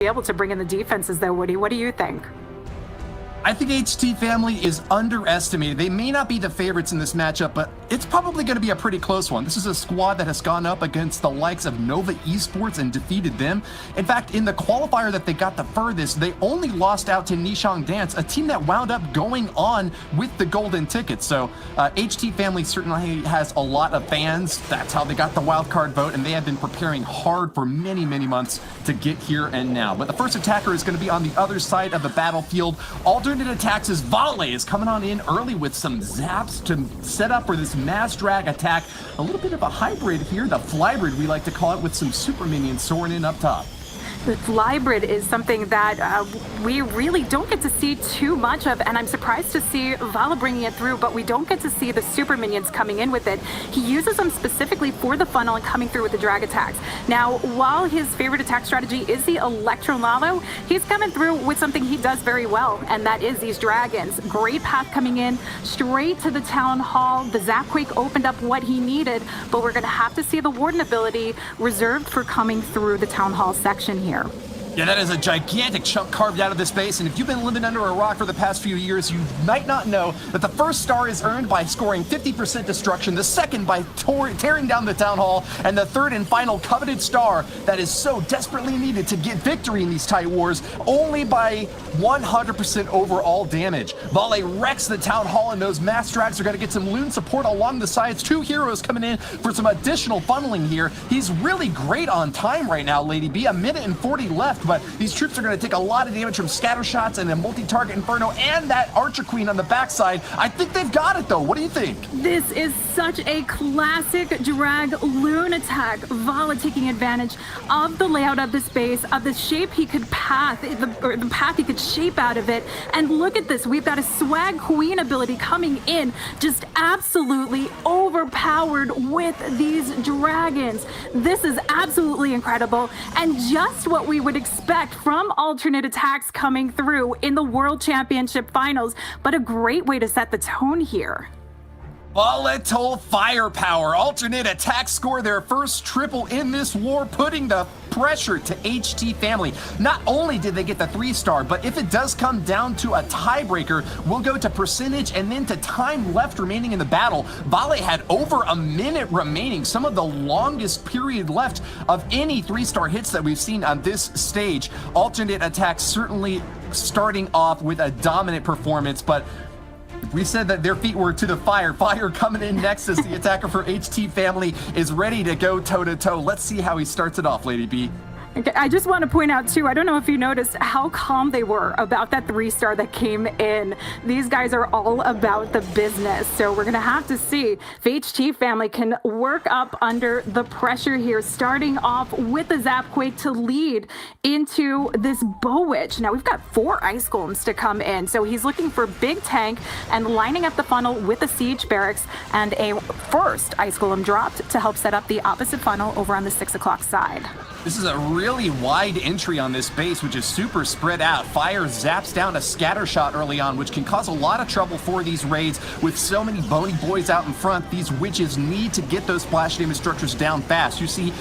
able to bring in the defenses though, Woody. What do you think? I think HT Family is underestimated. They may not be the favorites in this matchup, but it's probably going to be a pretty close one. This is a squad that has gone up against the likes of Nova Esports and defeated them. In fact, in the qualifier that they got the furthest, they only lost out to Nishang Dance, a team that wound up going on with the golden ticket. So HT Family certainly has a lot of fans. That's how they got the wildcard vote, and they have been preparing hard for many, many months to get here and now. But the first attacker is going to be on the other side of the battlefield. ATN.aTTaX's Volley is coming on in early with some zaps to set up for this mass drag attack. A little bit of a hybrid here, the flybrid we like to call it, with some super minions soaring in up top. The flybrid is something that we really don't get to see too much of, and I'm surprised to see Vala bringing it through, but we don't get to see the super minions coming in with it. He uses them specifically for the funnel and coming through with the drag attacks. Now, while his favorite attack strategy is the Electro Lalo, he's coming through with something he does very well, and that is these dragons. Great path coming in, straight to the Town Hall. The Zapquake opened up what he needed, but we're going to have to see the Warden ability reserved for coming through the Town Hall section here. Yeah, that is a gigantic chunk carved out of this base, and if you've been living under a rock for the past few years, you might not know that the first star is earned by scoring 50% destruction, the second by tearing down the Town Hall, and the third and final coveted star that is so desperately needed to get victory in these tight wars, only by 100% overall damage. Vale wrecks the Town Hall, and those mass drags are going to get some loon support along the sides. Two heroes coming in for some additional funneling here. He's really great on time right now, Lady B. 1:40 left. But these troops are going to take a lot of damage from scatter shots and a multi-target inferno and that Archer Queen on the backside. I think they've got it though. What do you think? This is such a classic drag loon attack. Vala taking advantage of the layout of the space, of the shape he could path, the path he could shape out of it. And look at this. We've got a swag queen ability coming in, just absolutely overpowered with these dragons. This is absolutely incredible, and just what we would expect from ATN.aTTaX coming through in the World Championship Finals, but a great way to set the tone here. Volatile firepower. ATN.aTTaX score their first triple in this war, putting the pressure to HT Family. Not only did they get the 3-star, but if it does come down to a tiebreaker, we'll go to percentage and then to time left remaining in the battle. Vale had over a minute remaining, some of the longest period left of any 3-star hits that we've seen on this stage. ATN.aTTaX certainly starting off with a dominant performance, but we said that their feet were to the fire. Fire coming in next as the attacker for HT Family is ready to go toe-to-toe. Let's see how he starts it off, Lady B. I just want to point out too, I don't know if you noticed how calm they were about that 3-star that came in. These guys are all about the business. So we're going to have to see if HT Family can work up under the pressure here, starting off with the Zapquake to lead into this Bow Witch. Now we've got 4 Ice Golems to come in. So he's looking for big tank and lining up the funnel with a Siege Barracks and a first Ice Golem dropped to help set up the opposite funnel over on the 6 o'clock side. This is a really wide entry on this base, which is super spread out. Fire zaps down a scatter shot early on, which can cause a lot of trouble for these raids. With so many bony boys out in front, these witches need to get those splash damage structures down fast. You see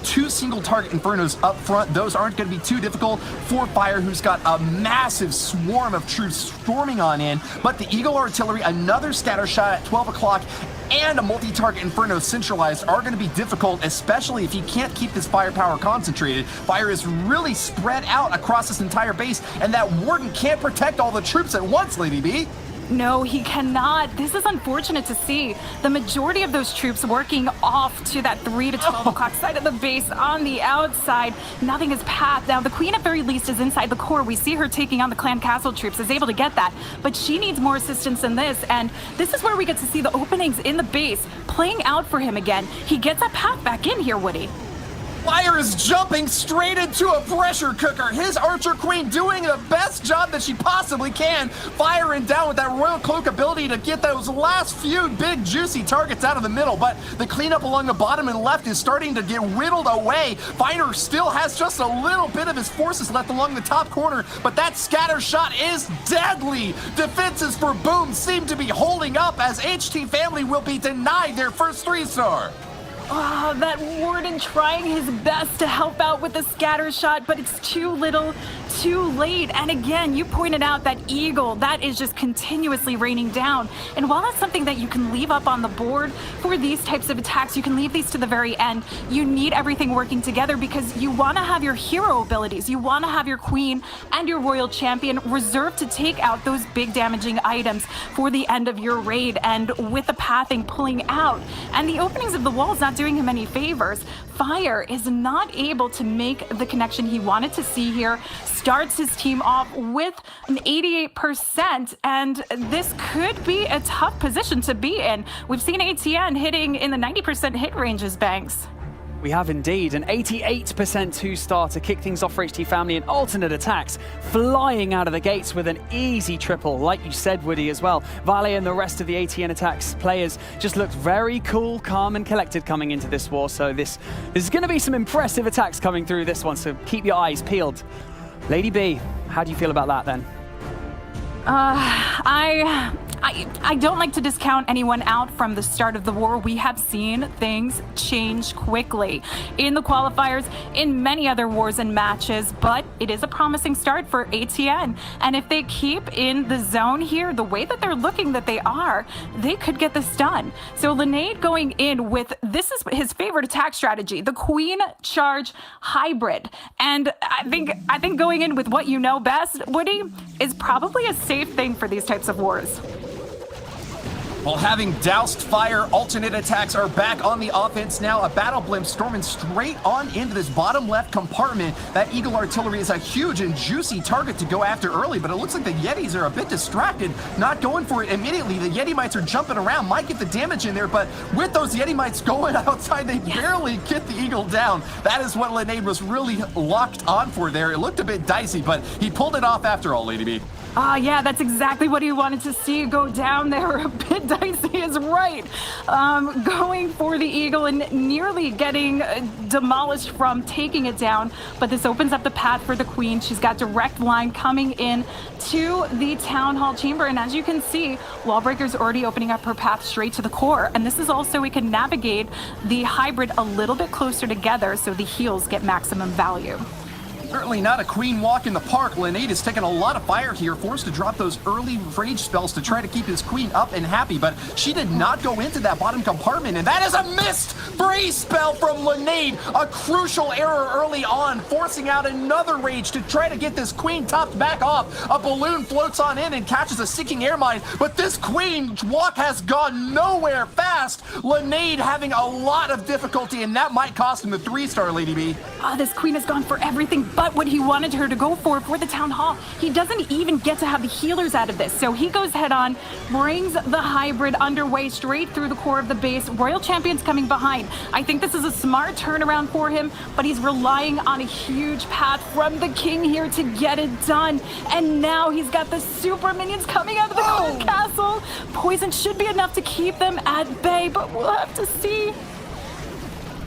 2 single target infernos up front. Those aren't going to be too difficult for Fire, who's got a massive swarm of troops storming on in. But the Eagle Artillery, another scatter shot at 12 o'clock, and a multi-target inferno centralized are going to be difficult, especially if he can't keep this firepower concentrated. Fire is really spread out across this entire base, and that Warden can't protect all the troops at once, Lady B. No, he cannot. This is unfortunate to see. The majority of those troops working off to that 3 to 12 o'clock side of the base on the outside. Nothing is pathed. Now, the Queen at very least is inside the core. We see her taking on the Clan Castle troops, is able to get that. But she needs more assistance than this. And this is where we get to see the openings in the base playing out for him again. He gets that path back in here, Woody. Fire is jumping straight into a pressure cooker. His Archer Queen doing the best job that she possibly can, firing down with that Royal Cloak ability to get those last few big juicy targets out of the middle. But the cleanup along the bottom and left is starting to get whittled away. Fire still has just a little bit of his forces left along the top corner, but that scatter shot is deadly. Defenses for Boom seem to be holding up as HT Family will be denied their first 3-star. Oh, that Warden trying his best to help out with the scatter shot, but it's too little, too late. And again, you pointed out that Eagle, that is just continuously raining down. And while that's something that you can leave up on the board for these types of attacks, you can leave these to the very end. You need everything working together because you want to have your hero abilities. You want to have your Queen and your Royal Champion reserved to take out those big damaging items for the end of your raid. And with the pathing pulling out and the openings of the walls not doing him any favors, Fire is not able to make the connection he wanted to see here. Starts his team off with an 88%, and this could be a tough position to be in. We've seen ATN hitting in the 90% hit ranges, Banks. We have indeed an 88% 2-star to kick things off for HT Family, and ATN.aTTaX flying out of the gates with an easy triple, like you said, Woody, as well. Vale and the rest of the ATN.aTTaX players just looked very cool, calm and collected coming into this war, so this is going to be some impressive attacks coming through this one, so keep your eyes peeled. Lady B, how do you feel about that then? I don't like to discount anyone out from the start of the war. We have seen things change quickly in the qualifiers, in many other wars and matches, but it is a promising start for ATN. And if they keep in the zone here, the way that they're looking that they are, they could get this done. So Linnaid going in with, this is his favorite attack strategy, the Queen Charge Hybrid. And I think going in with what you know best, Woody, is probably a safe thing for these types of wars. Well, having doused Fire, ATN.aTTaX are back on the offense now. A battle blimp storming straight on into this bottom left compartment. That Eagle artillery is a huge and juicy target to go after early, but it looks like the Yetis are a bit distracted, not going for it immediately. The Yeti Mites are jumping around, might get the damage in there, but with those Yeti Mites going outside, they barely get the Eagle down. That is what Linnaid was really locked on for there. It looked a bit dicey, but he pulled it off after all, Lady B. Yeah, that's exactly what he wanted to see go down there. A bit dicey is right. Going for the Eagle and nearly getting demolished from taking it down. But this opens up the path for the Queen. She's got direct line coming in to the Town Hall Chamber. And as you can see, Wallbreaker's already opening up her path straight to the core. And this is also, we can navigate the hybrid a little bit closer together so the heals get maximum value. Certainly not a Queen walk in the park. Linnaid is taking a lot of fire here, forced to drop those early rage spells to try to keep his Queen up and happy, but she did not go into that bottom compartment, and that is a missed freeze spell from Linnaid. A crucial error early on, forcing out another rage to try to get this Queen topped back off. A balloon floats on in and catches a sinking air mine, but this Queen walk has gone nowhere fast. Linnaid having a lot of difficulty, and that might cost him the 3-star, Lady B. This Queen has gone for everything but what he wanted her to go for the Town Hall. He doesn't even get to have the healers out of this. So he goes head on, brings the hybrid underway straight through the core of the base. Royal Champion's coming behind. I think this is a smart turnaround for him, but he's relying on a huge path from the King here to get it done. And now he's got the super minions coming out of the castle. Poison should be enough to keep them at bay, but we'll have to see.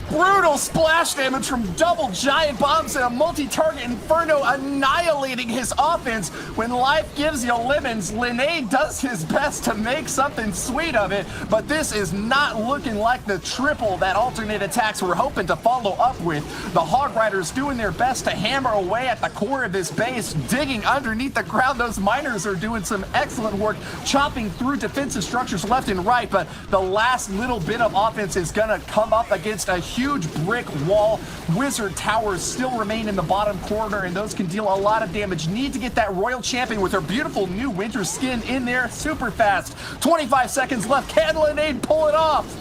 Brutal splash damage from double giant bombs and a multi-target Inferno annihilating his offense. When life gives you lemons, Linnaid does his best to make something sweet of it, but this is not looking like the triple that ATN.aTTaX were hoping to follow up with. The Hog Riders doing their best to hammer away at the core of this base, digging underneath the ground. Those miners are doing some excellent work, chopping through defensive structures left and right, but the last little bit of offense is gonna come up against a huge brick wall. Wizard towers still remain in the bottom corner, and those can deal a lot of damage. Need to get that Royal Champion with her beautiful new winter skin in there super fast. 25 seconds left. Can Linnaid pull it off?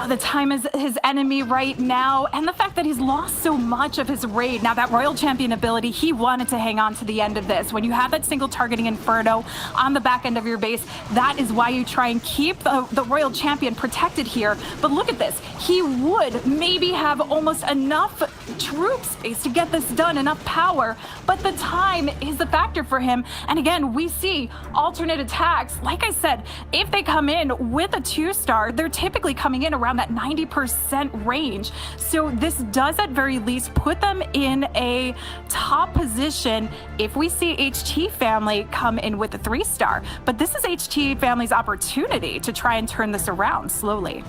The time is his enemy right now, and the fact that he's lost so much of his raid. Now, that Royal Champion ability, he wanted to hang on to the end of this. When you have that single targeting Inferno on the back end of your base, that is why you try and keep the Royal Champion protected here. But look at this. He would maybe have almost enough troop space to get this done, enough power, but the time is the factor for him. And again, we see ATN.aTTaX, like I said, if they come in with a 2-star, they're typically coming in around that 90% range. So this does at very least put them in a top position if we see HT Family come in with a 3-star. But this is HT Family's opportunity to try and turn this around slowly.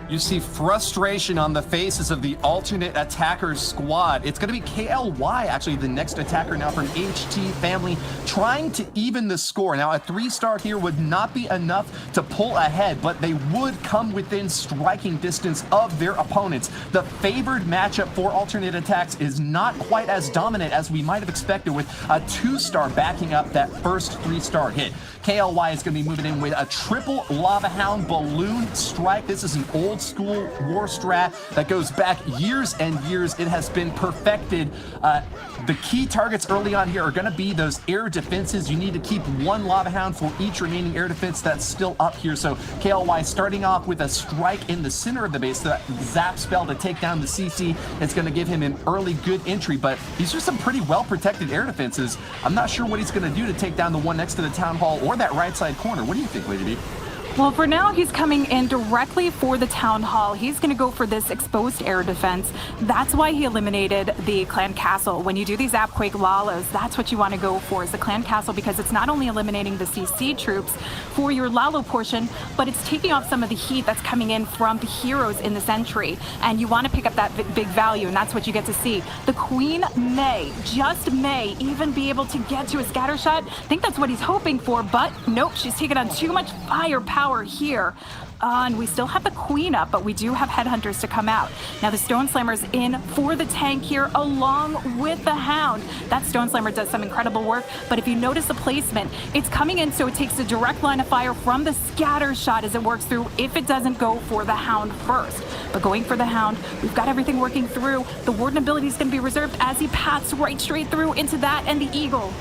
You see frustration on the faces of the alternate attacker squad. It's going to be KLY, actually, the next attacker now from HT Family, trying to even the score. Now, a 3-star here would not be enough to pull ahead, but they would come within striking distance of their opponents. The favored matchup for alternate attacks is not quite as dominant as we might have expected, with a 2-star backing up that first 3-star hit. KLY is going to be moving in with a triple Lava Hound balloon strike. This is an old school war strat that goes back years and years. It has been perfected. The key targets early on here are going to be those air defenses. You need to keep 1 Lava Hound for each remaining air defense that's still up here. So KLY starting off with a strike in the center of the base. So that zap spell to take down the CC is going to give him an early good entry, but these are some pretty well protected air defenses. I'm not sure what he's going to do to take down the one next to the Town Hall or that right side corner. What do you think, Lady B? Well, for now, he's coming in directly for the Town Hall. He's going to go for this exposed air defense. That's why he eliminated the Clan Castle. When you do these Zapquake Lalas, that's what you want to go for, is the Clan Castle, because it's not only eliminating the CC troops for your Lalo portion, but it's taking off some of the heat that's coming in from the heroes in this entry. And you want to pick up that big value, and that's what you get to see. The Queen may, just may, even be able to get to a scatter shot. I think that's what he's hoping for, but nope, she's taking on too much firepower here. And we still have the Queen up, but we do have Headhunters to come out. Now the Stone Slammer's in for the tank here along with the Hound. That Stone Slammer does some incredible work, but if you notice the placement, it's coming in so it takes a direct line of fire from the scatter shot as it works through if it doesn't go for the Hound first. But going for the Hound, we've got everything working through. The Warden ability is going to be reserved as he paths right straight through into that and the Eagle.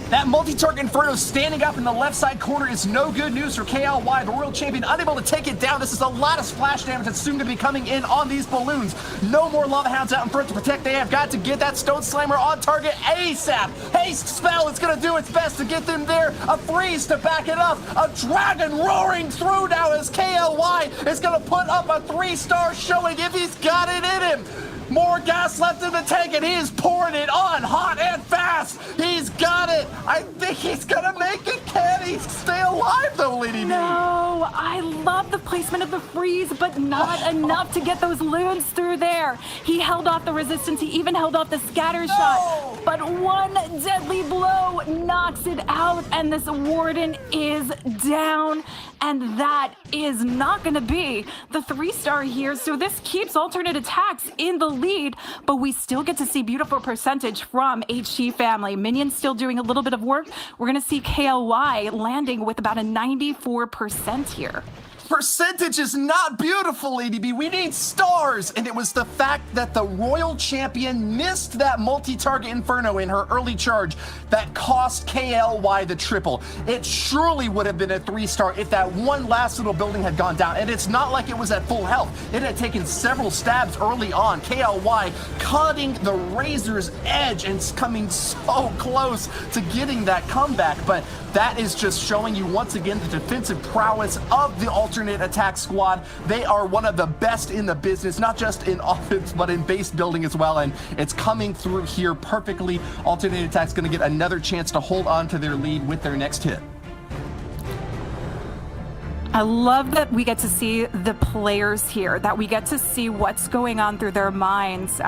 That multi-target Inferno standing up in the left side corner is no good news for KLY. The Royal Champion unable to take it down. This is a lot of splash damage that's soon to be coming in on these balloons. No more Lava Hounds out in front to protect. They have got to get that Stone Slammer on target ASAP. Haste spell is going to do its best to get them there. A freeze to back it up. A dragon roaring through now as KLY is going to put up a 3-star showing if he's got it in him. More gas left in the tank, and he is pouring it on hot and fast. He's got it. I think he's gonna make it. Can he stay alive though, Lady B? No, I love the placement of the freeze, but not enough to get those loons through there. He held off the resistance. He even held off the scatter shot, but one deadly blow knocks it out, and this Warden is down. And that is not going to be the 3-star here. So this keeps alternate attacks in the lead, but we still get to see beautiful percentage from HT Family. Minions still doing a little bit of work. We're going to see KLY landing with about a 94% here. Percentage is not beautiful, Lady B. We need stars. And it was the fact that the Royal Champion missed that multi-target Inferno in her early charge that cost KLY the triple. It surely would have been a 3-star if that one last little building had gone down. And it's not like it was at full health. It had taken several stabs early on. KLY cutting the razor's edge and coming so close to getting that comeback. But that is just showing you once again the defensive prowess of the alternate attack squad. They are one of the best in the business, not just in offense, but in base building as well. And it's coming through here perfectly. Alternate attack's going to get another chance to hold on to their lead with their next hit. I love that we get to see the players here, that we get to see what's going on through their minds.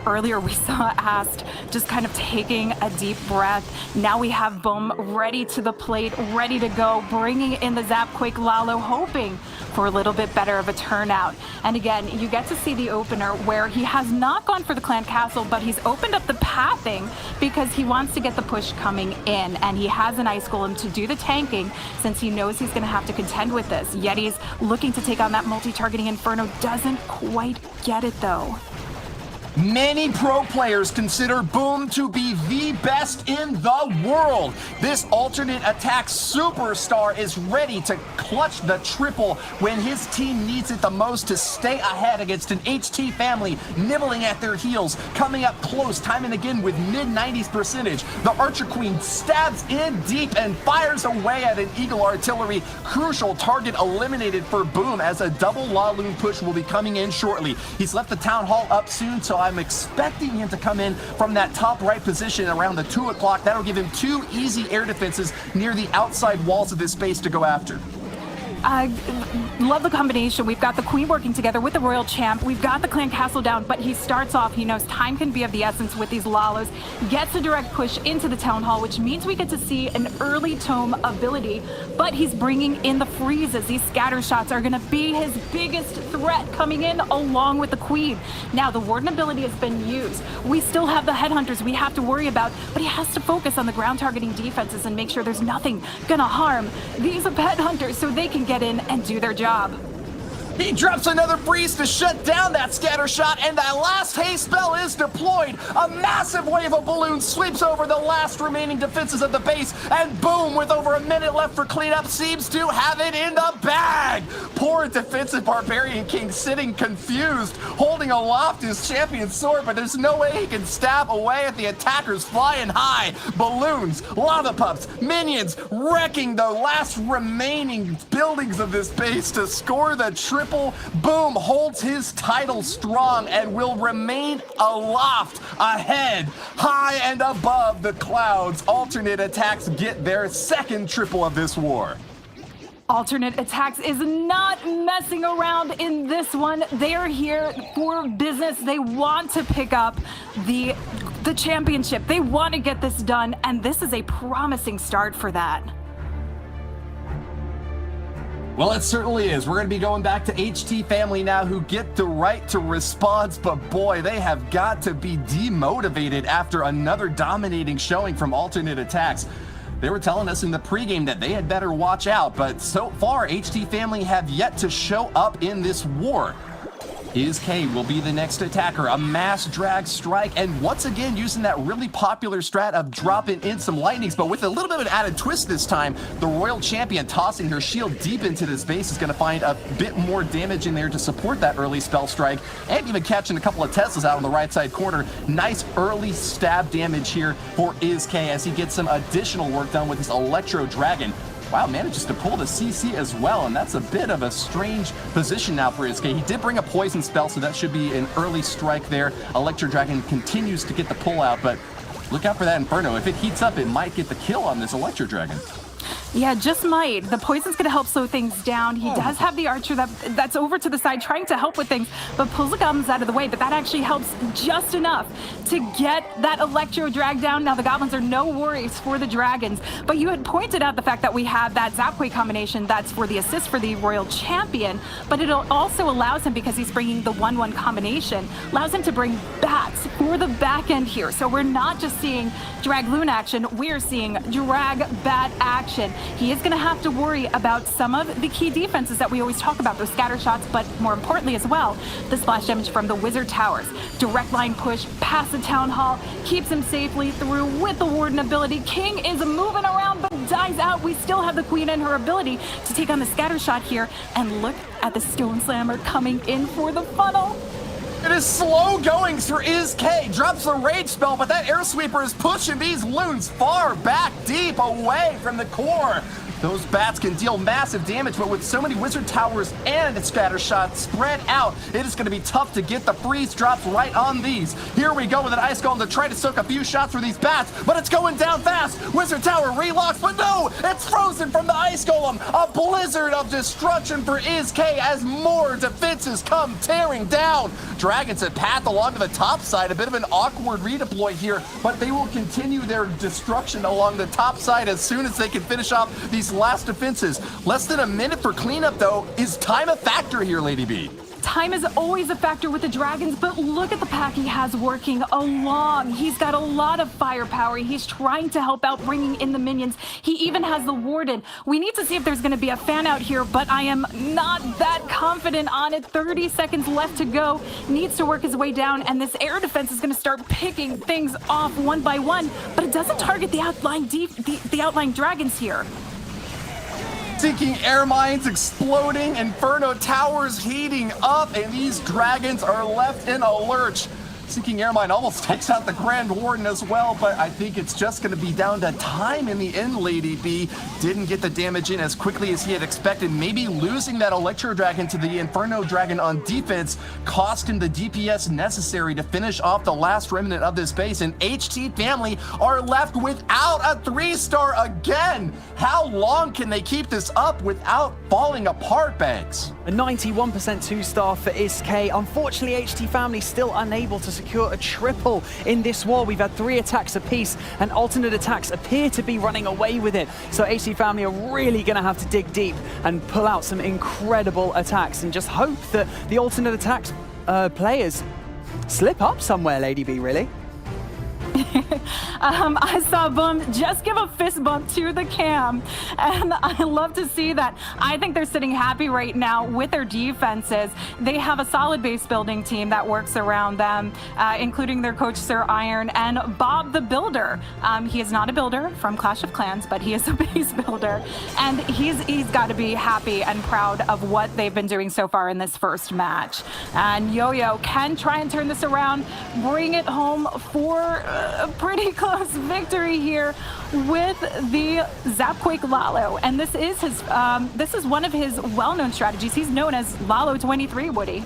Earlier we saw Ast just kind of taking a deep breath. Now we have Boom ready to the plate, ready to go, bringing in the Zapquake Lalo, hoping for a little bit better of a turnout. And again, you get to see the opener where he has not gone for the Clan Castle, but he's opened up the pathing because he wants to get the push coming in. And he has an Ice Golem to do the tanking since he knows he's going to have to contend with this. Yeti's looking to take on that multi-targeting Inferno, doesn't quite get it though. Many pro players consider Boom to be the best in the world. This alternate attack superstar is ready to clutch the triple when his team needs it the most to stay ahead against an HT Family nibbling at their heels, coming up close time and again with mid-90s percentage. The Archer Queen stabs in deep and fires away at an Eagle Artillery. Crucial target eliminated for Boom as a double Laloon push will be coming in shortly. He's left the Town Hall up soon, so I'm expecting him to come in from that top right position around the 2 o'clock. That'll give him 2 easy air defenses near the outside walls of this space to go after. Love the combination. We've got the Queen working together with the Royal Champ. We've got the Clan Castle down, but he starts off, he knows time can be of the essence with these Lalos. Gets a direct push into the Town Hall, which means we get to see an early tome ability, but he's bringing in the freezes. These scatter shots are going to be his biggest threat coming in along with the Queen. Now, the Warden ability has been used. We still have the Headhunters we have to worry about, but he has to focus on the ground targeting defenses and make sure there's nothing going to harm these Headhunters so they can get in and do their job. He drops another freeze to shut down that scatter shot, and that last haste spell is deployed. A massive wave of balloons sweeps over the last remaining defenses of the base, and boom, with over a minute left for cleanup, seems to have it in the bag. Poor defensive Barbarian King sitting confused, holding aloft his champion sword, but there's no way he can stab away at the attackers flying high. Balloons, lava pups, minions, wrecking the last remaining buildings of this base to score the triple. Boom holds his title strong and will remain aloft, ahead, high and above the clouds. ATN.aTTaX get their second triple of this war. ATN.aTTaX is not messing around in this one. They are here for business. They want to pick up the championship. They want to get this done, and this is a promising start for that. Well, it certainly is. We're going to be going back to HT Family now, who get the right to response, but boy, they have got to be demotivated after another dominating showing from ATN.aTTaX. They were telling us in the pregame that they had better watch out, but so far, HT Family have yet to show up in this war. IzK will be the next attacker, a mass drag strike, and once again using that really popular strat of dropping in some lightnings, but with a little bit of an added twist this time. The Royal Champion tossing her shield deep into this base is going to find a bit more damage in there to support that early spell strike, and even catching a couple of Teslas out on the right side corner. Nice early stab damage here for IzK as he gets some additional work done with his Electro Dragon. Wow, manages to pull the CC as well, and that's a bit of a strange position now for IzK. He did bring a poison spell, so that should be an early strike there. Electro Dragon continues to get the pull out, but look out for that Inferno. If it heats up, it might get the kill on this Electro Dragon. Yeah, just might. The poison's going to help slow things down. He does have the archer that's over to the side trying to help with things, but pulls the goblins out of the way, but that actually helps just enough to get that Electro drag down. Now the goblins are no worries for the dragons, but you had pointed out the fact that we have that Zapquake combination that's for the assist for the Royal Champion, but it also allows him, because he's bringing the 1-1 combination, allows him to bring bats for the back end here. So we're not just seeing drag loon action, we're seeing drag bat action. He is going to have to worry about some of the key defenses that we always talk about, those scatter shots, but more importantly as well, the splash damage from the Wizard Towers. Direct line push past the Town Hall, keeps him safely through with the Warden ability. King is moving around but dies out. We still have the Queen and her ability to take on the scatter shot here, and look at the Stone Slammer coming in for the funnel. It is slow going for IzK. Drops the rage spell, but that air sweeper is pushing these loons far back, deep away from the core. Those bats can deal massive damage, but with so many Wizard Towers and scatter shots spread out, it is going to be tough to get the freeze drops right on these. Here we go with an Ice Golem to try to soak a few shots for these bats, but it's going down fast. Wizard Tower relocks, but no, it's frozen from the Ice Golem. A blizzard of destruction for IzK as more defenses come tearing down. Dragons at path along to the top side, a bit of an awkward redeploy here, but they will continue their destruction along the top side as soon as they can finish off these last defenses. Less than a minute for cleanup though. Is time a factor here, Lady B? Time is always a factor with the dragons, but look at the pack he has working along. He's got a lot of firepower. He's trying to help out bringing in the minions. He even has the Warden. We need to see if there's going to be a fan out here, but I am not that confident on it. 30 seconds left to go. Needs to work his way down, and this air defense is going to start picking things off one by one, but it doesn't target the outlying dragons here. Sinking air mines exploding, Inferno Towers heating up, and these dragons are left in a lurch. Sinking Airmine almost takes out the Grand Warden as well, but I think it's just going to be down to time in the end. Lady B didn't get the damage in as quickly as he had expected. Maybe losing that Electro Dragon to the Inferno Dragon on defense cost him the DPS necessary to finish off the last remnant of this base, and HT Family are left without a 3-star again. How long can they keep this up without falling apart, Banks? A 91% 2-star for ISK. Unfortunately, HT Family still unable to secure a triple in this war. We've had 3 attacks apiece, and alternate attacks appear to be running away with it. So HT Family are really going to have to dig deep and pull out some incredible attacks and just hope that the alternate attacks players slip up somewhere, Lady B, really. I saw Boom just give a fist bump to the cam, and I love to see that. I think they're sitting happy right now with their defenses. They have a solid base building team that works around them, including their coach Sir Iron and Bob the Builder. He is not a builder from Clash of Clans, but he is a base builder, and he's got to be happy and proud of what they've been doing so far in this first match. And Yo-Yo can try and turn this around, bring it home for a pretty close victory here with the Zapquake Lalo, and this is one of his well-known strategies. He's known as Lalo 23, Woody.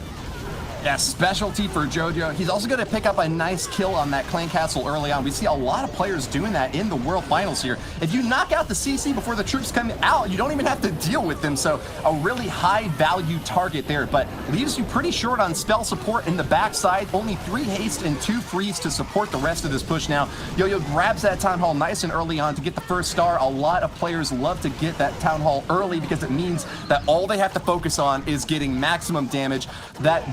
Yeah, specialty for JoJo. He's also going to pick up a nice kill on that Clan Castle early on. We see a lot of players doing that in the World Finals here. If you knock out the CC before the troops come out, you don't even have to deal with them. So a really high value target there, but leaves you pretty short on spell support in the backside. Only 3 haste and 2 freeze to support the rest of this push now. Yo-Yo grabs that Town Hall nice and early on to get the first star. A lot of players love to get that Town Hall early because it means that all they have to focus on is getting maximum damage. That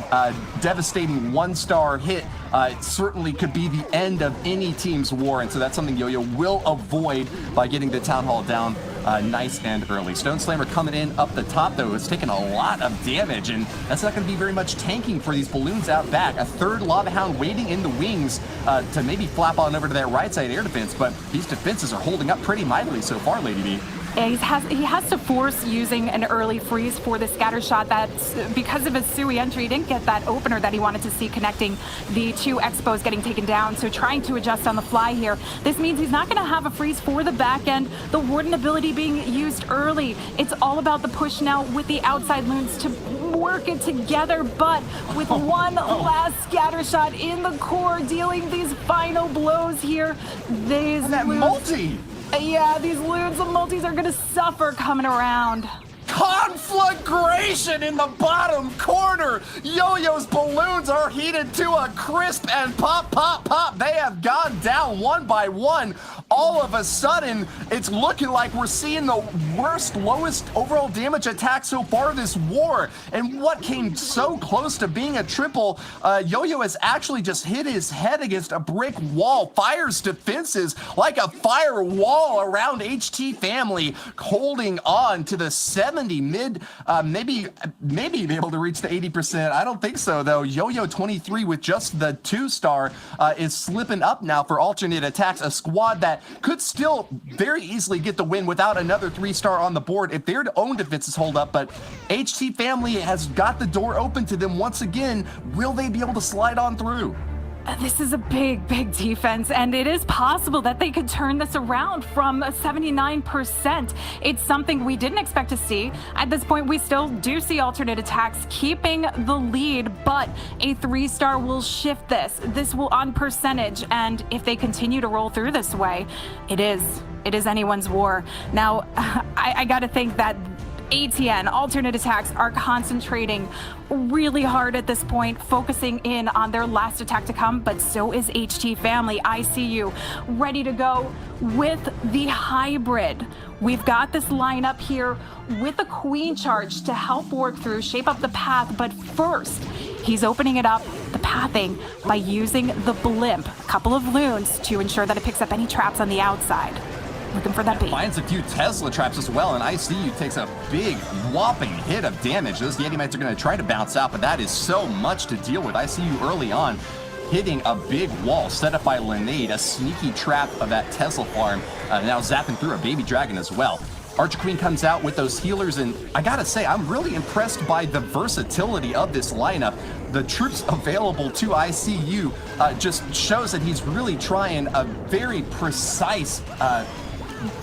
devastating 1-star hit certainly could be the end of any team's war, and so that's something Yo-Yo will avoid by getting the Town Hall down nice and early. Stone Slammer coming in up the top, though, is taking a lot of damage, and that's not going to be very much tanking for these balloons out back. A 3rd Lava Hound waiting in the wings to maybe flap on over to that right side air defense, but these defenses are holding up pretty mightily so far, Lady B. Yeah, he has to force using an early freeze for the scatter shot. That's because of his Sui entry. He didn't get that opener that he wanted to see connecting the 2 Expos getting taken down. So trying to adjust on the fly here. This means he's not going to have a freeze for the back end. The Warden ability being used early. It's all about the push now with the outside loons to work it together, but with one last scatter shot in the core, dealing these final blows here. These and that multi! Yeah, these loons and multis are gonna suffer coming around. Conflagration in the bottom corner. Yo-Yo's balloons are heated to a crisp, and pop, pop, pop. They have gone down one by one. All of a sudden, it's looking like we're seeing the worst, lowest overall damage attack so far this war. And what came so close to being a triple, Yo-Yo has actually just hit his head against a brick wall. Fires defenses like a firewall around HT Family, holding on to the 70 mid, maybe be able to reach the 80%. I don't think so, though. Yo-Yo 23 with just the 2-star is slipping up now for alternate attacks, a squad that could still very easily get the win without another 3-star on the board if their own defenses hold up, but HT Family has got the door open to them once again. Will they be able to slide on through? This is a big, big defense, and it is possible that they could turn this around from 79%. It's something we didn't expect to see. At this point, we still do see alternate attacks keeping the lead, but a 3-star will shift this. This will on percentage, and if they continue to roll through this way, it is anyone's war. Now, I gotta think that ATN, alternate attacks, are concentrating really hard at this point, focusing in on their last attack to come, but so is HT Family. I see you ready to go with the hybrid. We've got this lineup here with a Queen charge to help work through, shape up the path, but first, he's opening it up, the pathing, by using the blimp, a couple of loons to ensure that it picks up any traps on the outside. Looking for that bait. Finds a few Tesla traps as well, and ICU takes a big whopping hit of damage. Those Yeti Mites are going to try to bounce out, but that is so much to deal with. ICU early on hitting a big wall set up by Linade, a sneaky trap of that Tesla farm, now zapping through a baby dragon as well. Archer Queen comes out with those healers, and I gotta say, I'm really impressed by the versatility of this lineup. The troops available to ICU just shows that he's really trying a very precise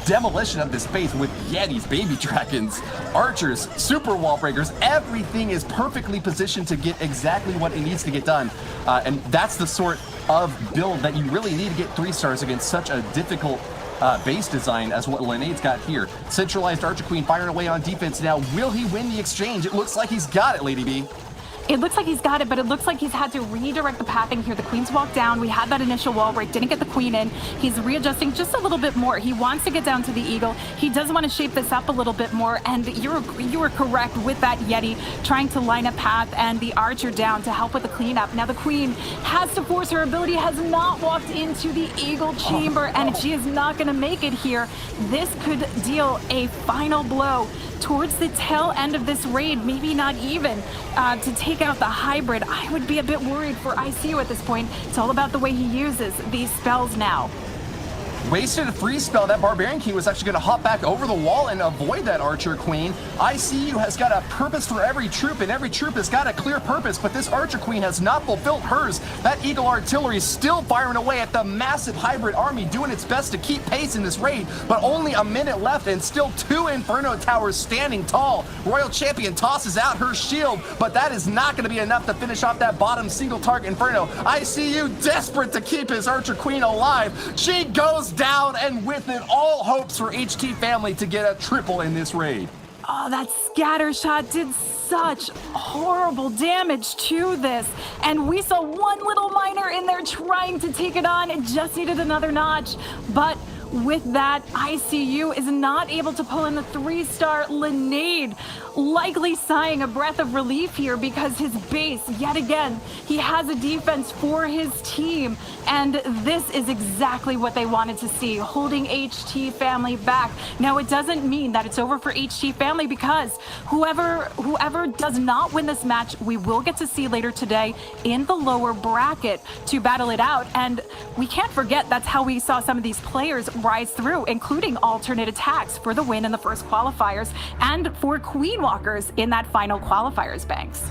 demolition of this base with Yetis, baby dragons, archers, super wall breakers. Everything is perfectly positioned to get exactly what it needs to get done. And that's the sort of build that you really need to get 3 stars against such a difficult base design as what Linnade's got here. Centralized Archer Queen firing away on defense now. Will he win the exchange? It looks like he's got it, Lady B. It looks like he's got it, but it looks like he's had to redirect the pathing here. The queen's walked down. We had that initial wall break, didn't get the queen in. He's readjusting just a little bit more. He wants to get down to the eagle. He does want to shape this up a little bit more, and you were correct with that Yeti trying to line a path and the archer down to help with the cleanup. Now the queen has to force her ability, has not walked into the eagle chamber, and she is not going to make it here. This could deal a final blow towards the tail end of this raid, maybe not even to take out the hybrid. I would be a bit worried for ICU at this point. It's all about the way he uses these spells now. Wasted a free spell. That Barbarian King was actually going to hop back over the wall and avoid that Archer Queen. ICU has got a purpose for every troop, and every troop has got a clear purpose, but this Archer Queen has not fulfilled hers. That Eagle Artillery is still firing away at the massive hybrid army, doing its best to keep pace in this raid, but only a minute left and still 2 Inferno Towers standing tall. Royal Champion tosses out her shield, but that is not going to be enough to finish off that bottom single target Inferno. ICU desperate to keep his Archer Queen alive. She goes down, and with it, all hopes for HT family to get a triple in this raid. Oh, that scatter shot did such horrible damage to this. And we saw one little miner in there trying to take it on. It just needed another notch. But with that, ICU is not able to pull in the 3-star Linnade, likely sighing a breath of relief here because his base, yet again, he has a defense for his team, and this is exactly what they wanted to see, holding HT family back. Now, it doesn't mean that it's over for HT family, because whoever does not win this match, we will get to see later today in the lower bracket to battle it out. And we can't forget that's how we saw some of these players rise through, including ATN.aTTaX for the win in the first qualifiers, and for Queen Walkers in that final qualifiers, Banks.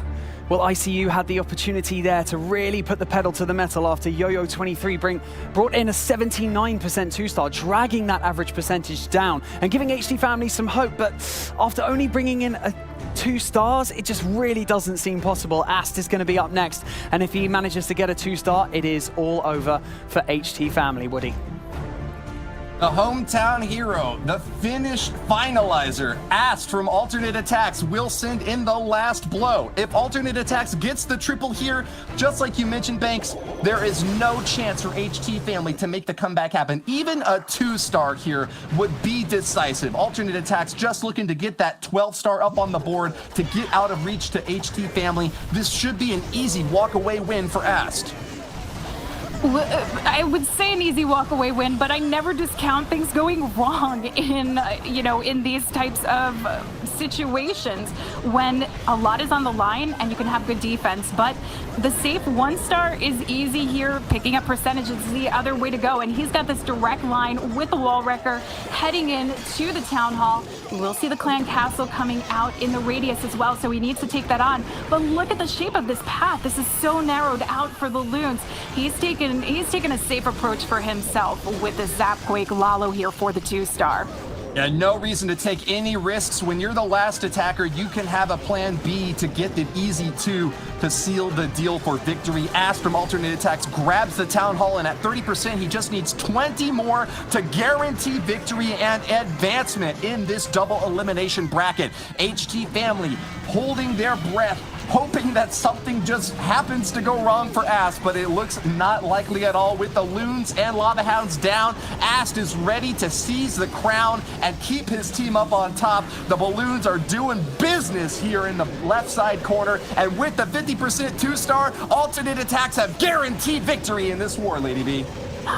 Well, ICU had the opportunity there to really put the pedal to the metal after Yo-Yo23 brought in a 79% 2-star, dragging that average percentage down and giving HT family some hope. But after only bringing in 2 stars, it just really doesn't seem possible. Ast is going to be up next, and if he manages to get a 2-star, it is all over for HT family, Woody. The hometown hero, the finished finalizer, Ast from ATN.aTTaX will send in the last blow. If ATN.aTTaX gets the triple here, just like you mentioned, Banks, there is no chance for HT family to make the comeback happen. Even a 2-star here would be decisive. ATN.aTTaX just looking to get that 12-star up on the board to get out of reach to HT family. This should be an easy walk-away win for Ast. I would say an easy walk-away win, but I never discount things going wrong in, in these types of situations when a lot is on the line and you can have good defense. But the safe 1-star is easy here. Picking up percentage is the other way to go. And he's got this direct line with the wall wrecker heading in to the town hall. We'll see the clan castle coming out in the radius as well, so he needs to take that on. But look at the shape of this path. This is so narrowed out for the loons. He's taken a safe approach for himself with the Zapquake Lalo here for the 2-star. Yeah, no reason to take any risks. When you're the last attacker, you can have a plan B to get the easy 2 to seal the deal for victory. Ast from ATN.aTTaX grabs the town hall, and at 30%, he just needs 20 more to guarantee victory and advancement in this double elimination bracket. HT family holding their breath, hoping that something just happens to go wrong for Ast, but it looks not likely at all. With the loons and lava hounds down, Ast is ready to seize the crown and keep his team up on top. The balloons are doing business here in the left side corner, and with the 50% 2-star, ATN.aTTaX have guaranteed victory in this war, Lady B.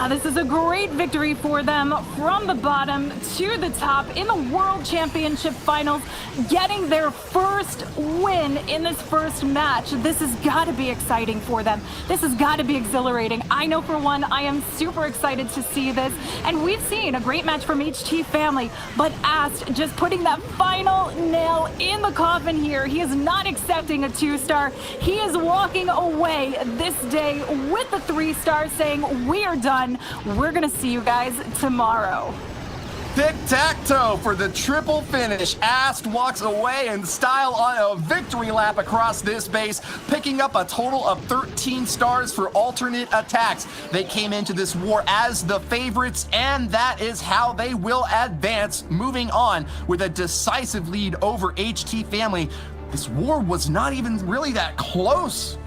This is a great victory for them from the bottom to the top in the World Championship Finals, getting their first win in this first match. This has got to be exciting for them. This has got to be exhilarating. I know for one, I am super excited to see this. And we've seen a great match from HT Family, but Ast just putting that final nail in the coffin here. He is not accepting a 2-star. He is walking away this day with the 3-star, saying, we are done. We're gonna see you guys tomorrow. Tic-tac-toe for the triple finish. Ast walks away in style on a victory lap across this base, picking up a total of 13 stars for ATN.aTTaX. They came into this war as the favorites, and that is how they will advance, moving on with a decisive lead over HT Family. This war was not even really that close.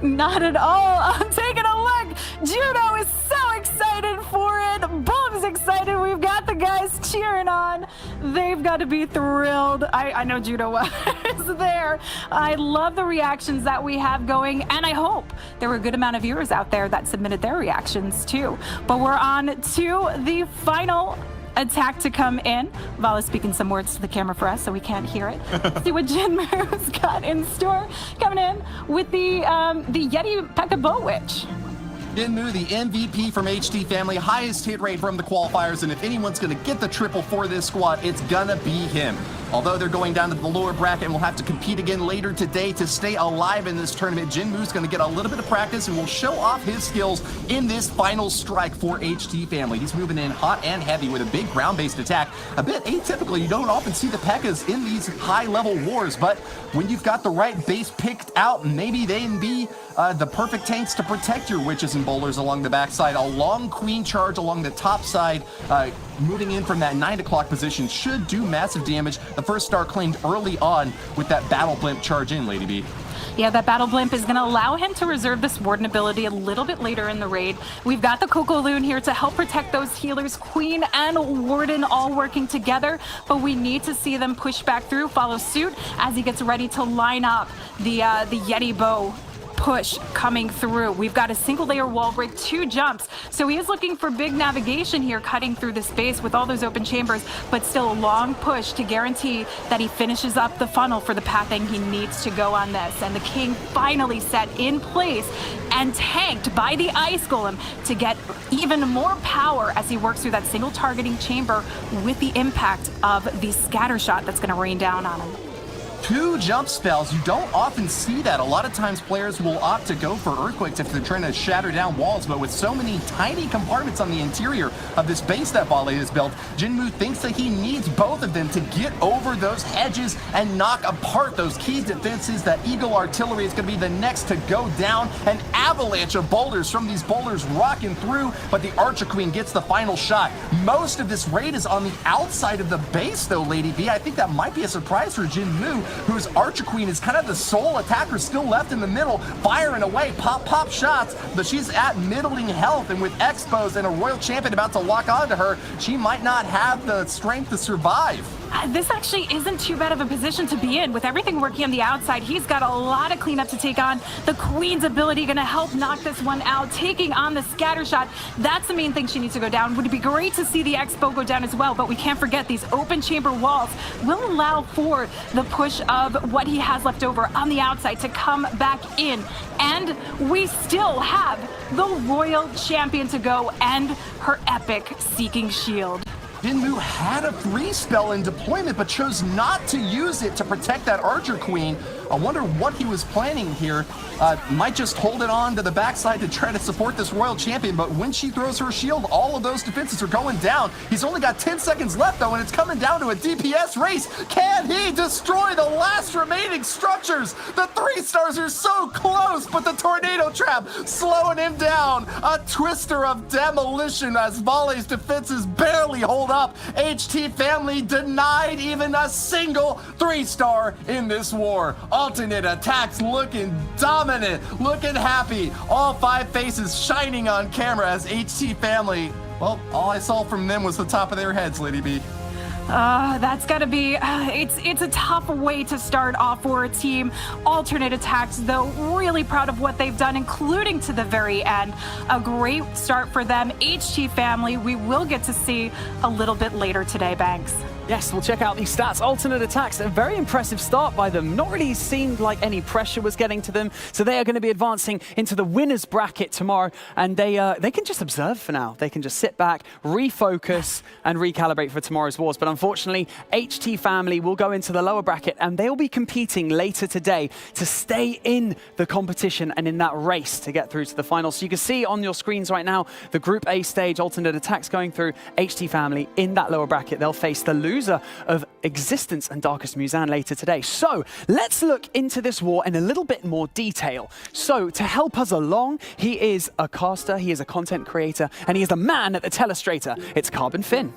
Not at all. I'm taking a look. Judo is so excited for it. Boom's excited. We've got the guys cheering on. They've got to be thrilled. I know Judo was there. I love the reactions that we have going, and I hope there were a good amount of viewers out there that submitted their reactions too. But we're on to the final attack to come in. Vala speaking some words to the camera for us, so we can't hear it. See what Jinmu's got in store. Coming in with the Yeti P.E.K.K.A. Bow Witch. Jinmu, the MVP from HT Family, highest hit rate from the qualifiers, and if anyone's going to get the triple for this squad, it's gonna be him. Although they're going down to the lower bracket and will have to compete again later today to stay alive in this tournament, Jinmu's going to get a little bit of practice and will show off his skills in this final strike for HT Family. He's moving in hot and heavy with a big ground-based attack. A bit atypical. You don't often see the P.E.K.K.A.s in these high-level wars, but when you've got the right base picked out, maybe they can be the perfect tanks to protect your witches and bowlers along the backside. A long queen charge along the top side, moving in from that 9 o'clock position should do massive damage. The first star claimed early on with that battle blimp charge in, Lady B. Yeah, that battle blimp is going to allow him to reserve this warden ability a little bit later in the raid. We've got the Coco Loon here to help protect those healers, Queen and Warden all working together, but we need to see them push back through, follow suit as he gets ready to line up the Yeti bow push coming through. We've got a single layer wall break, 2 jumps. So he is looking for big navigation here, cutting through the space with all those open chambers, but still a long push to guarantee that he finishes up the funnel for the pathing he needs to go on this. And the King finally set in place and tanked by the Ice Golem to get even more power as he works through that single targeting chamber with the impact of the scatter shot that's going to rain down on him. 2 jump spells. You don't often see that. A lot of times players will opt to go for earthquakes if they're trying to shatter down walls, but with so many tiny compartments on the interior of this base that Vale has built, Jinmu thinks that he needs both of them to get over those hedges and knock apart those key defenses. That Eagle artillery is going to be the next to go down. An avalanche of boulders from these boulders rocking through, but the Archer Queen gets the final shot. Most of this raid is on the outside of the base though, Lady B. I think that might be a surprise for Jinmu, whose Archer Queen is kind of the sole attacker still left in the middle, firing away pop shots, but she's at middling health, and with Expos and a Royal Champion about to lock onto her, she might not have the strength to survive. This actually isn't too bad of a position to be in. With everything working on the outside, he's got a lot of cleanup to take on. The Queen's ability going to help knock this one out, taking on the scatter shot. That's the main thing she needs to go down. Would be great to see the Expo go down as well, but we can't forget these open chamber walls will allow for the push of what he has left over on the outside to come back in. And we still have the Royal Champion to go and her epic Seeking Shield. Jinmu had a free spell in deployment, but chose not to use it to protect that Archer Queen. I wonder what he was planning here. Might just hold it on to the backside to try to support this Royal Champion, but when she throws her shield, all of those defenses are going down. He's only got 10 seconds left, though, and it's coming down to a DPS race. Can he destroy the last remaining structures? The 3 stars are so close, but the Tornado Trap slowing him down. A twister of demolition as Vale's defenses barely hold up. HT Family denied even a single 3-star in this war. ATN.aTTaX looking dominant, looking happy. All 5 faces shining on camera as HT Family, well, all I saw from them was the top of their heads, Lady B. That's gotta be, it's a tough way to start off for a team. ATN.aTTaX, though, really proud of what they've done, including to the very end. A great start for them. HT family, we will get to see a little bit later today, Banks. Yes, we'll check out these stats. ATN.aTTaX, a very impressive start by them. Not really seemed like any pressure was getting to them. So they are going to be advancing into the winner's bracket tomorrow. And they can just observe for now. They can just sit back, refocus, and recalibrate for tomorrow's wars. But unfortunately, HT family will go into the lower bracket, and they'll be competing later today to stay in the competition and in that race to get through to the final. So you can see on your screens right now, the Group A stage, ATN.aTTaX going through. HT family in that lower bracket. They'll face the loser of Existence and Darkest Muzan later today. So let's look into this war in a little bit more detail. So to help us along, he is a caster, he is a content creator, and he is the man at the telestrator. It's Carbon Finn.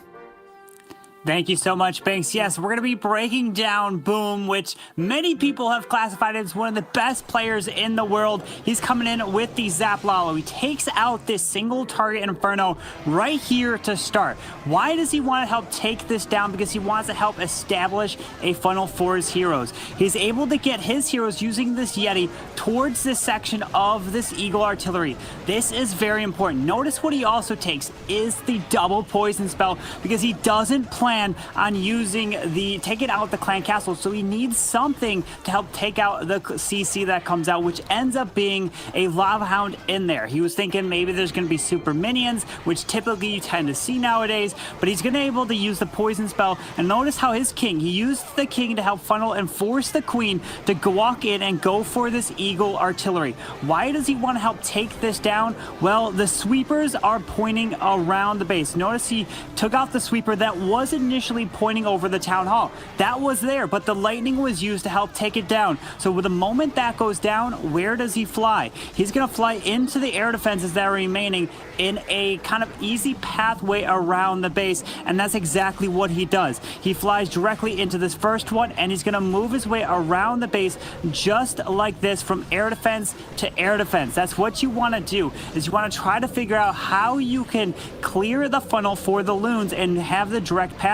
Thank you so much, Banks. Yes, we're going to be breaking down Boom, which many people have classified as one of the best players in the world. He's coming in with the Zap Lalo. He takes out this single target Inferno right here to start. Why does he want to help take this down? Because he wants to help establish a funnel for his heroes. He's able to get his heroes using this Yeti towards this section of this Eagle Artillery. This is very important. Notice what he also takes is the double poison spell, because he doesn't plan on using taking out the clan castle, so he needs something to help take out the CC that comes out, which ends up being a Lava Hound in there. He was thinking maybe there's going to be super minions, which typically you tend to see nowadays, but he's going to be able to use the poison spell. And notice how his king, he used the king to help funnel and force the queen to walk in and go for this Eagle Artillery. Why does he want to help take this down? Well, the sweepers are pointing around the base. Notice he took out the sweeper that wasn't initially pointing over the town hall. That was there, but the lightning was used to help take it down. So with the moment that goes down, where does he fly? He's going to fly into the air defenses that are remaining in a kind of easy pathway around the base, and that's exactly what he does. He flies directly into this first one, and he's going to move his way around the base just like this, from air defense to air defense. That's what you want to do, is you want to try to figure out how you can clear the funnel for the loons and have the direct pathing.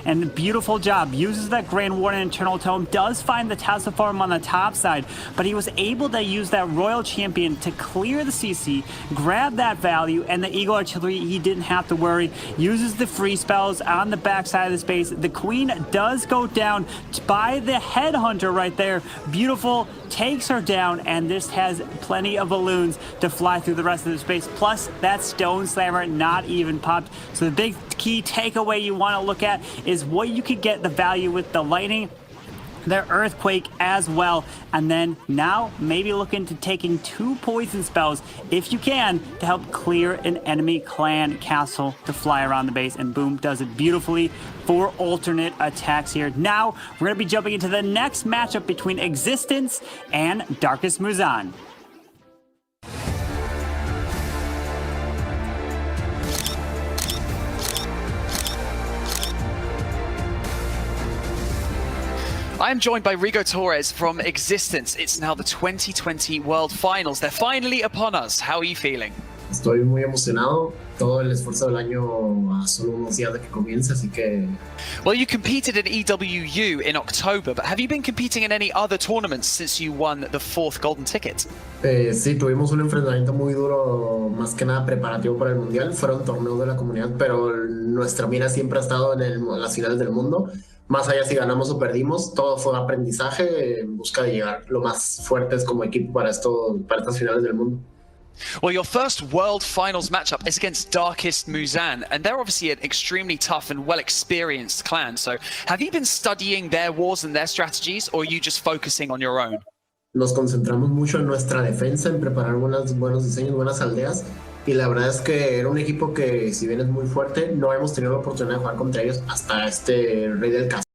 And beautiful job. Uses that Grand Warden Internal Tome, does find the Tesla Farm on the top side, but he was able to use that Royal Champion to clear the CC, grab that value, and the Eagle Artillery, he didn't have to worry. Uses the free spells on the backside of the space. The Queen does go down by the Headhunter right there. Beautiful. Takes her down, and this has plenty of balloons to fly through the rest of the space. Plus, that Stone Slammer not even popped. So the big key takeaway you want to look at is what you could get the value with the lightning, the earthquake as well, and then now maybe look into taking 2 poison spells if you can to help clear an enemy clan castle to fly around the base. And Boom does it beautifully for ATN.aTTaX here. Now we're going to be jumping into the next matchup between Existence and Darkest Muzan. I am joined by Rigo Torres from Existence. It's now the 2020 World Finals. They're finally upon us. How are you feeling? Estoy muy emocionado. Todo el esfuerzo del año a solo unos días de que comience, así que... Well, you competed in EWU in October, but have you been competing in any other tournaments since you won the 4th golden ticket? Sí, tuvimos un enfrentamiento muy duro, más que nada preparativo para el Mundial. Fueron torneos de la comunidad, pero nuestra mira siempre ha estado en las finales del mundo. Más allá si ganamos o perdimos, todo fue aprendizaje en busca de llegar lo más fuertes como equipo para estas finales del mundo. Well, your first World Finals matchup is against Darkest Muzan, and they're obviously an extremely tough and well-experienced clan. So have you been studying their wars and their strategies, or are you just focusing on your own? Nos concentramos mucho en nuestra defensa, en preparar buenos diseños, buenas aldeas. Y la verdad es que era un equipo que, si bien es muy fuerte, no hemos tenido la oportunidad de jugar contra ellos hasta este Rey del Castillo.